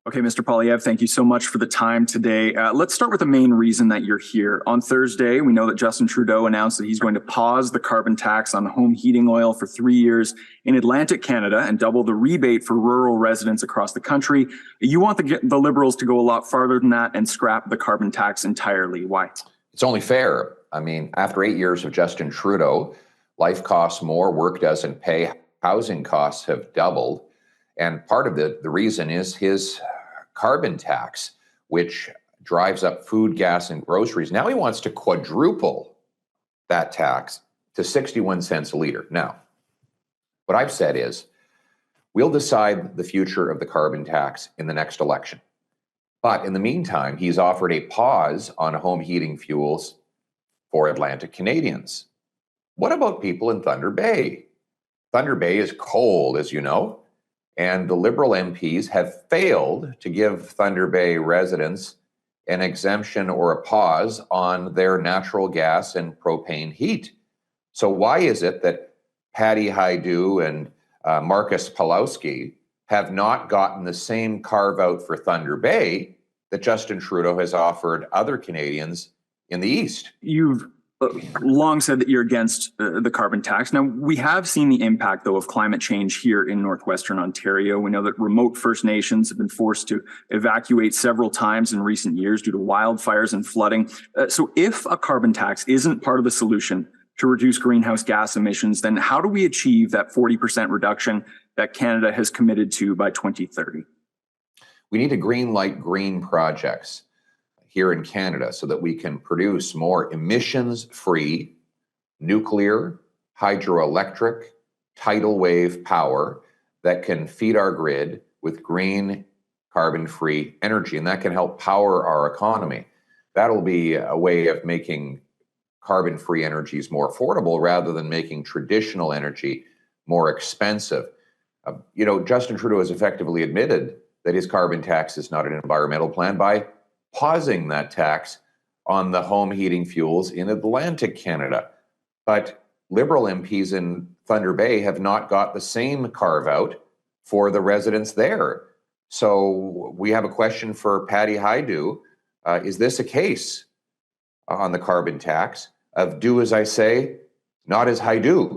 Okay, Mr. Polyev, thank you so much for the time today. Let's start with the main reason that you're here. On Thursday, we know that Justin Trudeau announced that he's going to pause the carbon tax on home heating oil for 3 years in Atlantic Canada and double the rebate for rural residents across the country. You want the Liberals to go a lot farther than that and scrap the carbon tax entirely. Why? It's only fair. I mean, after 8 years of Justin Trudeau, life costs more, work doesn't pay, housing costs have doubled. And part of the reason is his carbon tax, which drives up food, gas, and groceries. Now he wants to quadruple that tax to 61 cents a liter. Now, what I've said is we'll decide the future of the carbon tax in the next election. But in the meantime, he's offered a pause on home heating fuels for Atlantic Canadians. What about people in Thunder Bay? Thunder Bay is cold, as you know, and the Liberal MPs have failed to give Thunder Bay residents an exemption or a pause on their natural gas and propane heat. So why is it that Patty Hajdu and Marcus Pawlowski have not gotten the same carve-out for Thunder Bay that Justin Trudeau has offered other Canadians in the East? You've long said that you're against the carbon tax. Now, we have seen the impact, though, of climate change here in northwestern Ontario. We know that remote First Nations have been forced to evacuate several times in recent years due to wildfires and flooding. So if a carbon tax isn't part of the solution to reduce greenhouse gas emissions, then how do we achieve that 40% reduction that Canada has committed to by 2030? We need to greenlight green projects here in Canada so that we can produce more emissions-free nuclear, hydroelectric, tidal wave power that can feed our grid with green, carbon-free energy, and that can help power our economy. That'll be a way of making carbon-free energies more affordable rather than making traditional energy more expensive. Justin Trudeau has effectively admitted that his carbon tax is not an environmental plan by pausing that tax on the home heating fuels in Atlantic Canada. But Liberal MPs in Thunder Bay have not got the same carve-out for the residents there. So we have a question for Patty Hajdu. Is this a case on the carbon tax of do as I say, not as I do?